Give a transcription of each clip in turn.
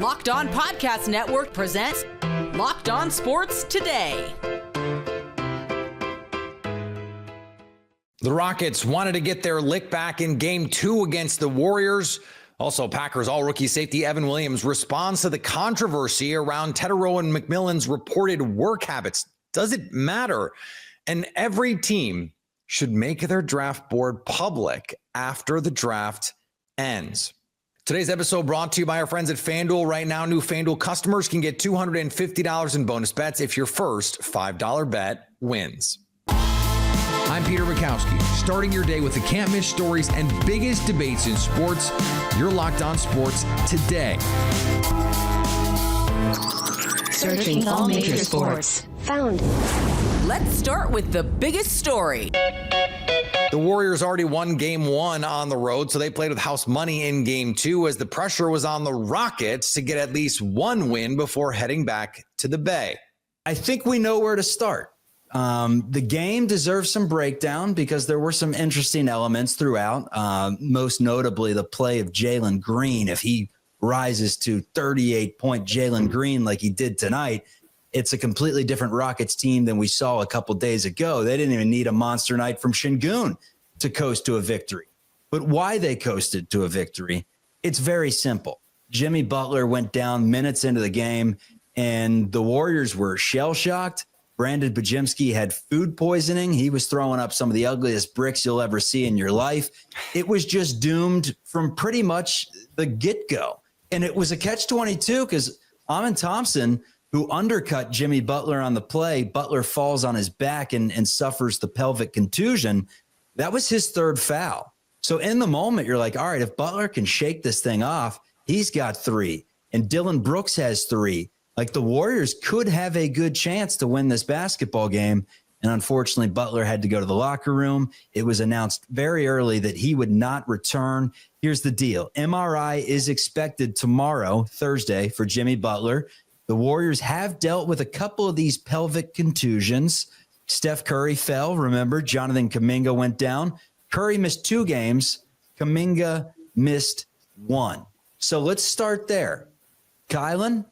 Locked On Podcast Network presents Locked On Sports Today. The Rockets wanted to get their lick back in Game 2 against the Warriors. Also, Packers all-rookie safety Evan Williams responds to the controversy around Ten McMillan's reported work habits. Does it matter? And every team should make their draft board public after the draft ends. Today's episode brought to you by our friends at FanDuel. Right now, new FanDuel customers can get $250 in bonus bets if your first $5 bet wins. I'm Peter Bukowski, starting your day with the can't-miss stories and biggest debates in sports. You're Locked On Sports Today. Searching all major sports. Found. Let's start with the biggest story. The Warriors already won Game 1 on the road, so they played with house money in Game 2 as the pressure was on the Rockets to get at least one win before heading back to the Bay. I think we know where to start. The game deserves some breakdown because there were some interesting elements throughout, most notably the play of Jalen Green. If he rises to 38-point Jalen Green like he did tonight, it's a completely different Rockets team than we saw a couple days ago. They didn't even need a monster night from Şengün to coast to a victory. But why they coasted to a victory, it's very simple. Jimmy Butler went down minutes into the game, and the Warriors were shell-shocked. Brandon Bajemski had food poisoning. He was throwing up some of the ugliest bricks you'll ever see in your life. It was just doomed from pretty much the get-go. And it was a catch-22 because Amen Thompson, who undercut Jimmy Butler on the play, Butler falls on his back and suffers the pelvic contusion. That was his third foul. So in the moment, you're like, all right, if Butler can shake this thing off, he's got 3. And Dylan Brooks has 3. Like, the Warriors could have a good chance to win this basketball game. And unfortunately, Butler had to go to the locker room. It was announced very early that he would not return. Here's the deal. MRI is expected tomorrow, Thursday, for Jimmy Butler. The Warriors have dealt with a couple of these pelvic contusions. Steph Curry fell. Remember, Jonathan Kuminga went down. Curry missed 2 games. Kuminga missed 1. So let's start there. Kylan,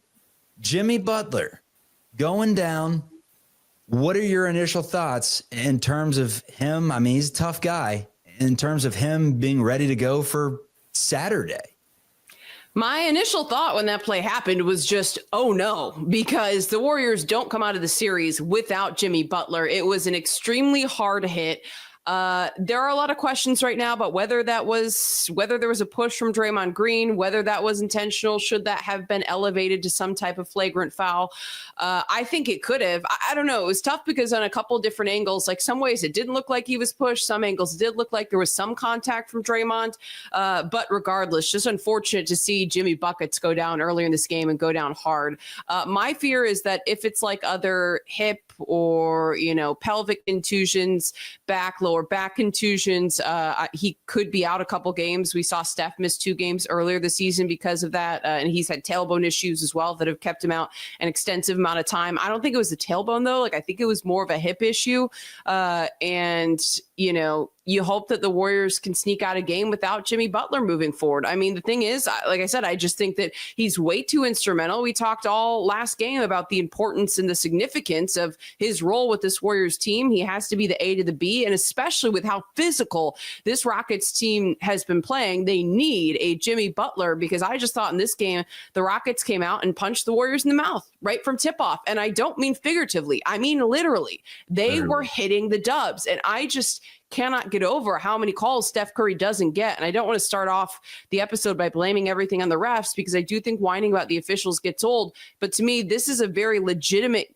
Jimmy Butler going down. What are your initial thoughts in terms of him? I mean, he's a tough guy. In terms of him being ready to go for Saturday. My initial thought when that play happened was just, oh no, because the Warriors don't come out of the series without Jimmy Butler. It was an extremely hard hit. There are a lot of questions right now about whether there was a push from Draymond Green, whether that was intentional, should that have been elevated to some type of flagrant foul. I think it could have. I don't know. It was tough because on a couple different angles, like some ways it didn't look like he was pushed. Some angles did look like there was some contact from Draymond. But regardless, just unfortunate to see Jimmy Buckets go down earlier in this game and go down hard. My fear is that if it's like other hip or, pelvic contusions, lower back contusions, he could be out a couple games. We saw Steph miss 2 games earlier this season because of that. And he's had tailbone issues as well that have kept him out an extensive amount of time. I don't think it was the tailbone though. Like, I think it was more of a hip issue. You hope that the Warriors can sneak out a game without Jimmy Butler moving forward. I mean, the thing is, like I said, I just think that he's way too instrumental. We talked all last game about the importance and the significance of his role with this Warriors team. He has to be the A to the B, and especially with how physical this Rockets team has been playing, they need a Jimmy Butler, because I just thought in this game, the Rockets came out and punched the Warriors in the mouth right from tip-off. And I don't mean figuratively. I mean literally. They were hitting the dubs, and I just cannot get over how many calls Steph Curry doesn't get. And I don't want to start off the episode by blaming everything on the refs, because I do think whining about the officials gets old. But to me, this is a very legitimate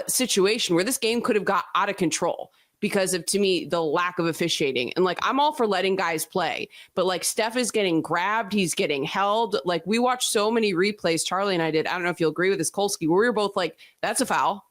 situation where this game could have got out of control because of, to me, the lack of officiating. And like, I'm all for letting guys play, but like, Steph is getting grabbed. He's getting held. Like, we watched so many replays. Charlie and I did. I don't know if you'll agree with this, Kolsky, where we were both like, that's a foul.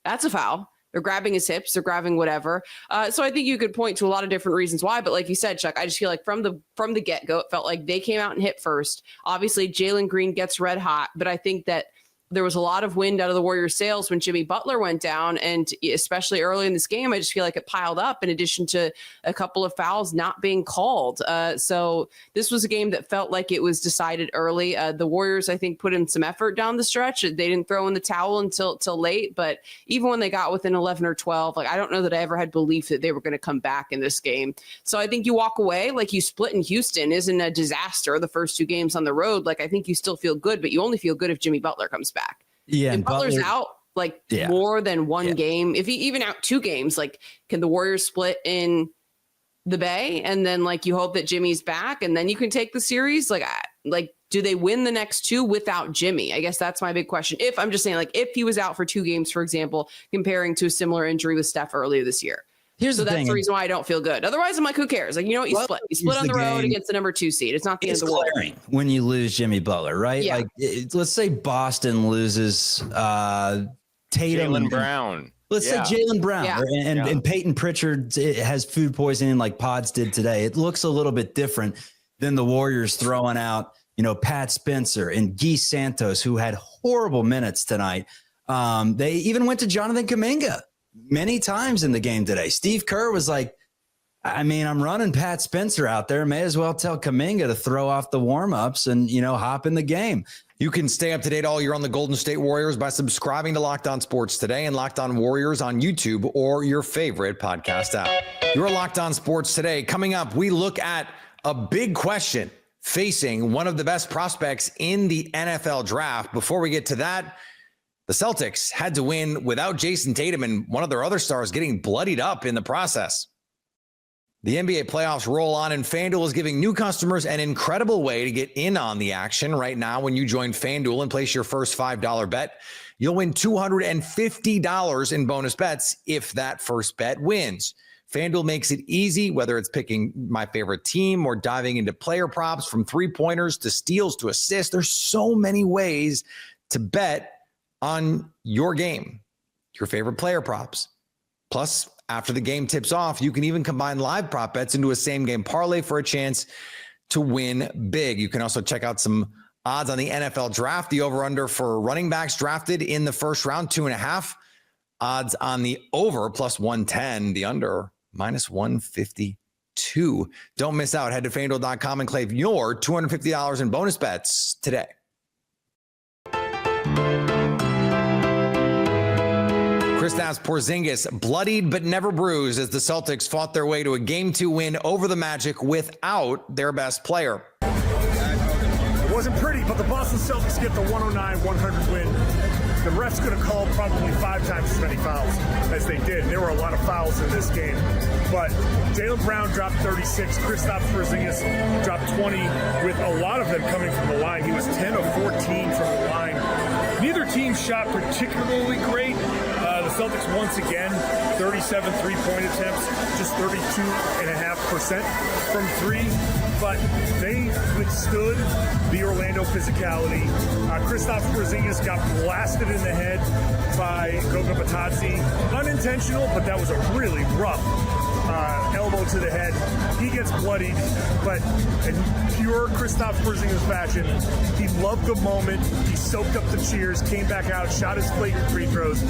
That's a foul. They're grabbing his hips. They're grabbing whatever. So I think you could point to a lot of different reasons why. But like you said, Chuck, I just feel like from the get-go, it felt like they came out and hit first. Obviously, Jalen Green gets red hot. But I think that there was a lot of wind out of the Warriors' sails when Jimmy Butler went down, and especially early in this game, I just feel like it piled up in addition to a couple of fouls not being called. So this was a game that felt like it was decided early. The Warriors, I think, put in some effort down the stretch. They didn't throw in the towel until late, but even when they got within 11 or 12, like I don't know that I ever had belief that they were going to come back in this game. So I think you walk away, like you split in Houston isn't a disaster the first 2 games on the road. Like I think you still feel good, but you only feel good if Jimmy Butler comes back. Yeah, and Butler's out more than one game. If he even out 2 games, like can the Warriors split in the Bay and then like you hope that Jimmy's back and then you can take the series? Like do they win the next 2 without Jimmy? I guess that's my big question. If I'm just saying, like if he was out for 2 games, for example, comparing to a similar injury with Steph earlier this year. That's the reason why I don't feel good. Otherwise, I'm like, who cares? Like, you know what? You split on the road against the number 2 seed. It's not the end of the world. When you lose Jimmy Butler, right? Yeah. Like, let's say Boston loses Tatum. Jaylen Brown. Let's say Jaylen Brown and Peyton Pritchard has food poisoning like Pods did today. It looks a little bit different than the Warriors throwing out, Pat Spencer and Guy Santos, who had horrible minutes tonight. They even went to Jonathan Kuminga many times in the game today. Steve Kerr was like, I'm running Pat Spencer out there. May as well tell Kuminga to throw off the warm-ups and, hop in the game. You can stay up to date all year on the Golden State Warriors by subscribing to Locked On Sports Today and Locked On Warriors on YouTube or your favorite podcast app. You're Locked On Sports Today. Coming up, we look at a big question facing one of the best prospects in the NFL draft. Before we get to that, the Celtics had to win without Jason Tatum and one of their other stars getting bloodied up in the process. The NBA playoffs roll on, and FanDuel is giving new customers an incredible way to get in on the action. Right now, when you join FanDuel and place your first $5 bet, you'll win $250 in bonus bets if that first bet wins. FanDuel makes it easy, whether it's picking my favorite team or diving into player props, from 3-pointers to steals to assists. There's so many ways to bet on your game, your favorite player props. Plus, after the game tips off, you can even combine live prop bets into a same game parlay for a chance to win big. You can also check out some odds on the NFL draft. The over-under for running backs drafted in the first round, 2.5. Odds on the over, plus 110. The under, minus 152. Don't miss out. Head to FanDuel.com and claim your $250 in bonus bets today. Kristaps Porzingis bloodied but never bruised as the Celtics fought their way to a Game 2 win over the Magic without their best player. It wasn't pretty, but the Boston Celtics get the 109-100 win. The refs could have called probably 5 times as many fouls as they did. There were a lot of fouls in this game. But Jaylen Brown dropped 36. Kristaps Porzingis dropped 20, with a lot of them coming from the line. He was 10 of 14 from the line. Neither team shot particularly great. The Celtics, once again, 37 three-point attempts, just 32.5% from 3. But they withstood the Orlando physicality. Kristaps Porzingis got blasted in the head by Goga Bitadze. Unintentional, but that was a really rough elbow to the head. He gets bloodied, but in pure Kristaps Porzingis fashion, he loved the moment. He soaked up the cheers, came back out, shot his flagrant free throws,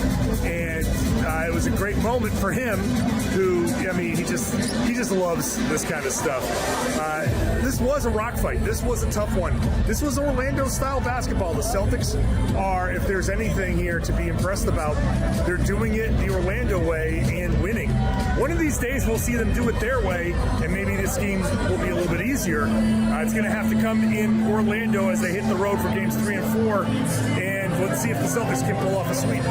and it was a great moment for him. Who, he just loves this kind of stuff. This was a rock fight. This was a tough one. This was Orlando-style basketball. The Celtics are, if there's anything here to be impressed about, they're doing it the Orlando way and winning. One of these days, we'll see them do it their way, and maybe this game will be a little bit easier. It's going to have to come in Orlando as they hit the road for games 3 and 4, and let's see if the Celtics can pull off a sweep.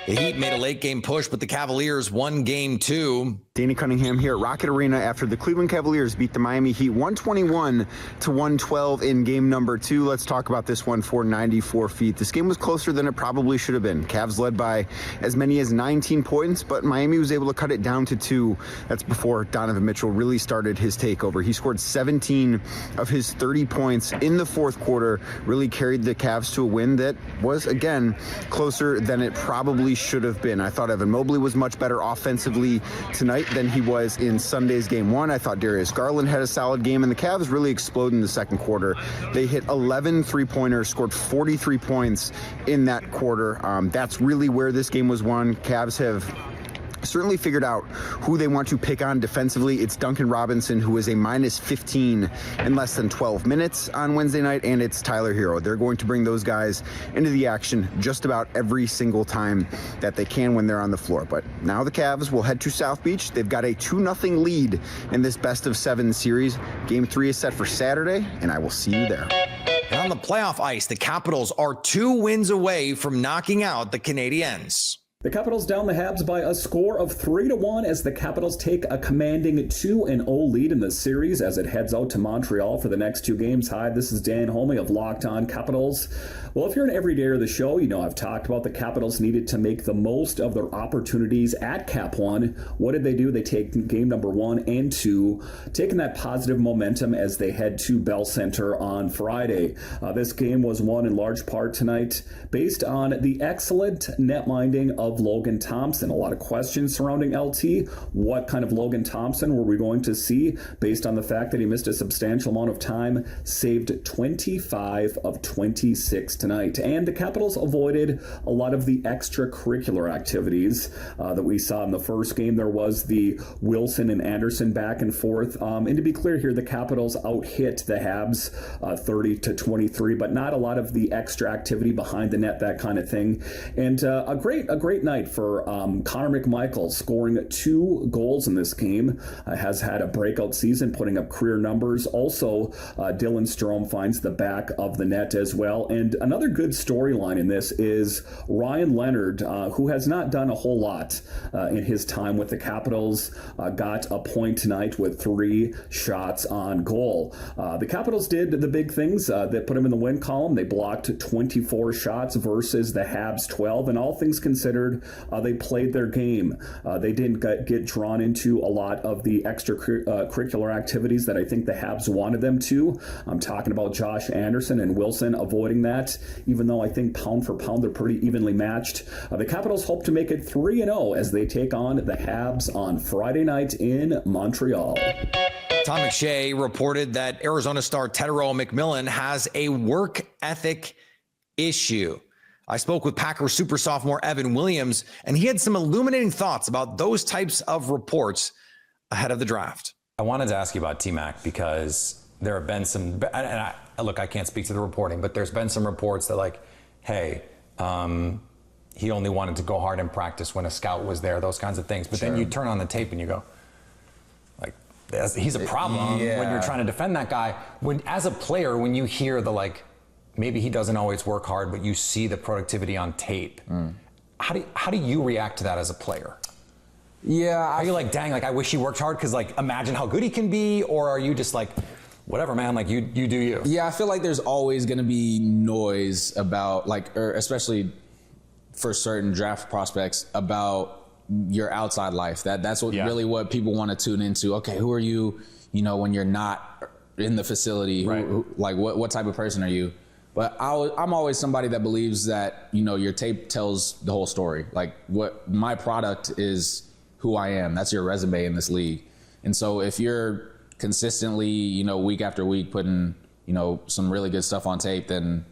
The Heat made a late-game push, but the Cavaliers won Game 2. Danny Cunningham here at Rocket Arena after the Cleveland Cavaliers beat the Miami Heat 121-112 in game number 2. Let's talk about this one for 94 feet. This game was closer than it probably should have been. Cavs led by as many as 19 points, but Miami was able to cut it down to 2. That's before Donovan Mitchell really started his takeover. He scored 17 of his 30 points in the fourth quarter, really carried the Cavs to a win that was, again, closer than it probably should have been. I thought Evan Mobley was much better offensively tonight. than he was in Sunday's game 1. I thought Darius Garland had a solid game, and the Cavs really exploded in the second quarter. They hit 11 three-pointers, scored 43 points in that quarter. That's really where this game was won. Cavs have certainly figured out who they want to pick on defensively. It's Duncan Robinson, who is a minus 15 in less than 12 minutes on Wednesday night, and it's Tyler Hero. They're going to bring those guys into the action just about every single time that they can when they're on the floor. But now the Cavs will head to South Beach. They've got a 2-0 lead in this best-of-7 series. Game 3 is set for Saturday, and I will see you there. And on the playoff ice, the Capitals are 2 wins away from knocking out the Canadiens. The Capitals down the Habs by a score of 3-1 as the Capitals take a commanding 2-0 lead in the series as it heads out to Montreal for the next 2 games. Hi, this is Dan Holmey of Locked On Capitals. Well, if you're an everydayer of the show, you know I've talked about the Capitals needed to make the most of their opportunities at Cap One. What did they do? They take game number 1 and 2, taking that positive momentum as they head to Bell Center on Friday. This game was won in large part tonight based on the excellent net minding of Logan Thompson. A lot of questions surrounding LT. What kind of Logan Thompson were we going to see based on the fact that he missed a substantial amount of time, saved 25 of 26 tonight. And the Capitals avoided a lot of the extracurricular activities that we saw in the first game. There was the Wilson and Anderson back and forth. And to be clear here, the Capitals out-hit the Habs 30-23, but not a lot of the extra activity behind the net, that kind of thing. And a great night for Connor McMichael, scoring 2 goals in this game. Has had a breakout season, putting up career numbers. Also, Dylan Strome finds the back of the net as well. And another good storyline in this is Ryan Leonard, who has not done a whole lot in his time with the Capitals, got a point tonight with 3 shots on goal. The Capitals did the big things that put him in the win column. They blocked 24 shots versus the Habs 12, and all things considered, they played their game. They didn't get drawn into a lot of the extracurricular activities that I think the Habs wanted them to. I'm talking about Josh Anderson and Wilson avoiding that, even though I think pound for pound they're pretty evenly matched. The Capitals hope to make it 3-0 as they take on the Habs on Friday night in Montreal. Tom McShay reported that Arizona star Tedero McMillan has a work ethic issue. I spoke with Packer super sophomore Evan Williams, and he had some illuminating thoughts about those types of reports ahead of the draft. I wanted to ask you about T-Mac because there have been some, and I can't speak to the reporting, but there's been some reports that like, hey, he only wanted to go hard in practice when a scout was there, those kinds of things. But then you turn on the tape and you go, like, he's a problem when you're trying to defend that guy. When, as a player, when you hear the like, maybe he doesn't always work hard, but you see the productivity on tape. How do you react to that as a player? Yeah. Are you like, dang, like I wish he worked hard because like imagine how good he can be? Or are you just like, whatever, man, like you do you? Yeah, I feel like there's always going to be noise about like, or especially for certain draft prospects about your outside life. That's what really what people want to tune into. Okay, who are you, when you're not in the facility? Who, like what type of person are you? But I'm always somebody that believes that, your tape tells the whole story. Like what my product is who I am. That's your resume in this league. And so if you're consistently, week after week putting, some really good stuff on tape, then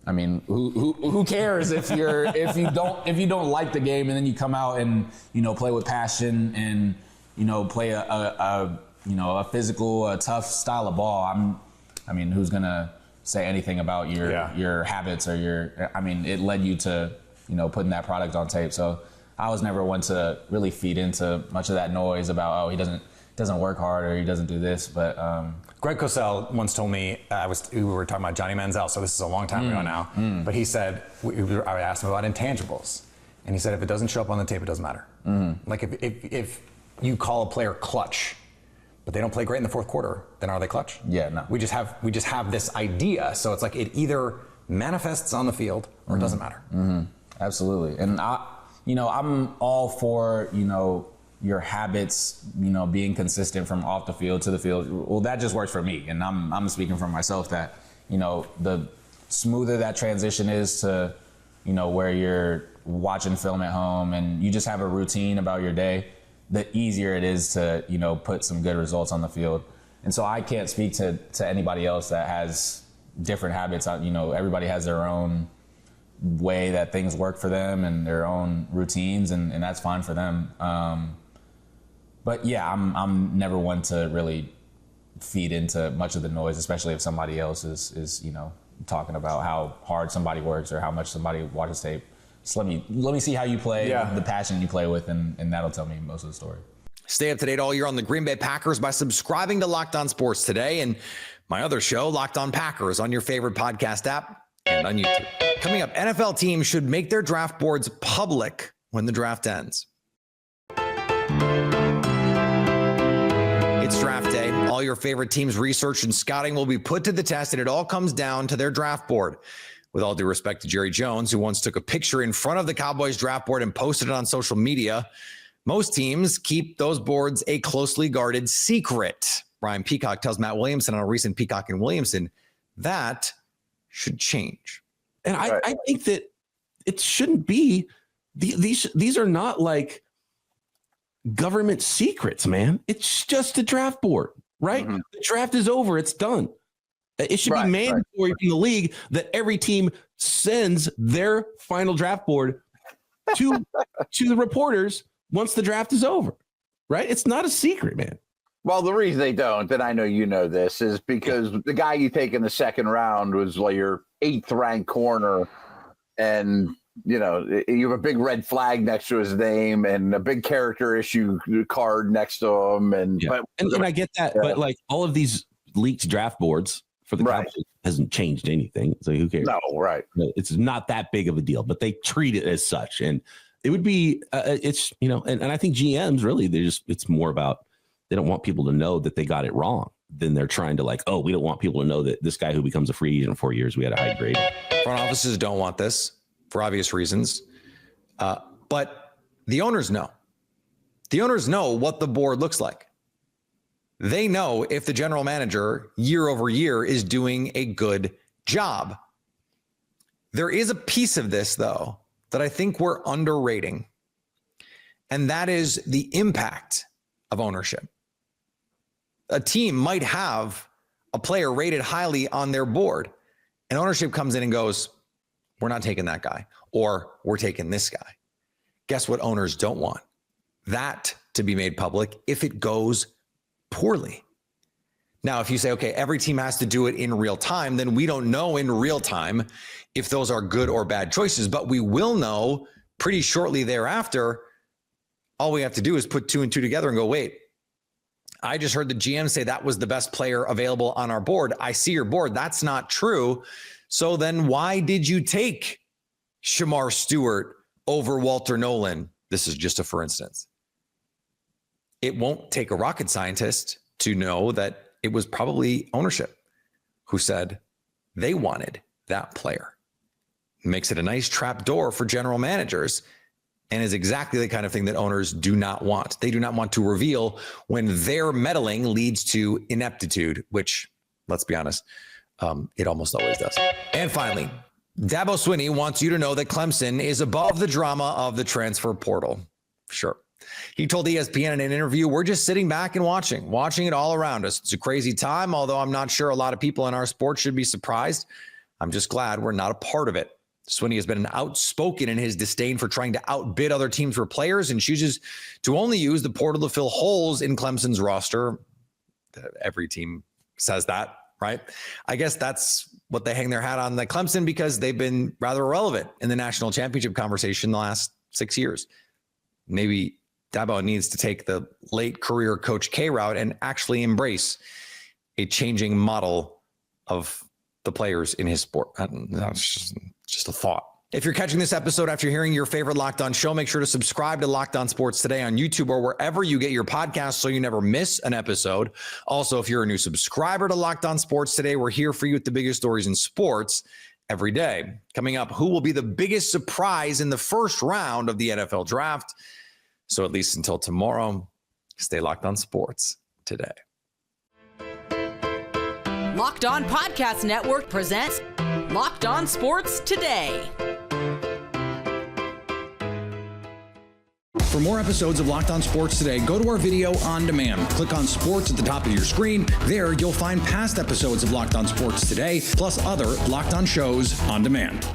I mean, who cares if you don't like the game and then you come out and, play with passion and, play a physical, a tough style of ball. Who's going to say anything about your habits or it led you to, putting that product on tape. So I was never one to really feed into much of that noise about, he doesn't work hard or he doesn't do this. But Greg Cosell once told me, we were talking about Johnny Manziel, so this is a long time ago now, but he said, I asked him about intangibles, and he said if it doesn't show up on the tape, it doesn't matter. Like if you call a player clutch, but they don't play great in the fourth quarter, then are they clutch? Yeah, no. We just have this idea, so it's like it either manifests on the field or it doesn't matter. Absolutely, and I'm all for your habits, being consistent from off the field to the field. Well, that just works for me, and I'm speaking for myself that the smoother that transition is to where you're watching film at home and you just have a routine about your day, the easier it is to, put some good results on the field. And so I can't speak to anybody else that has different habits. Everybody has their own way that things work for them and their own routines, and that's fine for them. But yeah, I'm never one to really feed into much of the noise, especially if somebody else is talking about how hard somebody works or how much somebody watches tape. Just let me see how you play, the passion you play with, and that'll tell me most of the story. Stay up to date all year on the Green Bay Packers by subscribing to Locked On Sports Today and my other show, Locked On Packers, on your favorite podcast app and on YouTube. Coming up, NFL teams should make their draft boards public when the draft ends. It's draft day. All your favorite teams' research and scouting will be put to the test, and it all comes down to their draft board. With all due respect to Jerry Jones, who once took a picture in front of the Cowboys draft board and posted it on social media, most teams keep those boards a closely guarded secret. Brian Peacock tells Matt Williamson on a recent Peacock and Williamson that should change. And I think that it shouldn't be. These are not like government secrets, man. It's just a draft board, right? Mm-hmm. The draft is over. It's done. It should be mandatory from the league that every team sends their final draft board to the reporters once the draft is over, right? It's not a secret, man. Well, the reason they don't, and I know you know this, is because the guy you take in the second round was like your 8th ranked corner, and you have a big red flag next to his name and a big character issue card next to him, and I get that, but like all of these leaked draft boards for the Cowboys hasn't changed anything, so who cares? No, right? It's not that big of a deal, but they treat it as such, and it would be and I think GMs really it's more about they don't want people to know that they got it wrong. Then they're trying to we don't want people to know that this guy who becomes a free agent in 4 years, we had a high grade. Front offices don't want this for obvious reasons, but the owners know. The owners know what the board looks like. They know if the general manager year over year is doing a good job. There is a piece of this, though, that I think we're underrating, and that is the impact of ownership. A team might have a player rated highly on their board, and ownership comes in and goes, we're not taking that guy, or we're taking this guy. Guess what owners don't want? That to be made public if it goes poorly. Now, if you say, okay, every team has to do it in real time, then we don't know in real time if those are good or bad choices, but we will know pretty shortly thereafter. All we have to do is put 2 and 2 together and go, wait, I just heard the GM say that was the best player available on our board. I see your board. That's not true. So then why did you take Shamar Stewart over Walter Nolan? This is just a for instance. It won't take a rocket scientist to know that it was probably ownership who said they wanted that player. Makes it a nice trap door for general managers and is exactly the kind of thing that owners do not want. They do not want to reveal when their meddling leads to ineptitude, which, let's be honest, it almost always does. And finally, Dabo Swinney wants you to know that Clemson is above the drama of the transfer portal. Sure. He told ESPN in an interview, we're just sitting back and watching it all around us. It's a crazy time, although I'm not sure a lot of people in our sport should be surprised. I'm just glad we're not a part of it. Swinney has been outspoken in his disdain for trying to outbid other teams for players and chooses to only use the portal to fill holes in Clemson's roster. Every team says that, right? I guess that's what they hang their hat on, the Clemson, because they've been rather irrelevant in the national championship conversation the last 6 years. Maybe Dabo needs to take the late career Coach K route and actually embrace a changing model of the players in his sport. That's just a thought. If you're catching this episode after hearing your favorite Locked On show, make sure to subscribe to Locked On Sports Today on YouTube or wherever you get your podcasts so you never miss an episode. Also, if you're a new subscriber to Locked On Sports Today, we're here for you with the biggest stories in sports every day. Coming up, who will be the biggest surprise in the first round of the NFL draft? So at least until tomorrow, stay locked on sports today. Locked On Podcast Network presents Locked On Sports Today. For more episodes of Locked On Sports Today, go to our video on demand. Click on Sports at the top of your screen. There, you'll find past episodes of Locked On Sports Today, plus other Locked On shows on demand.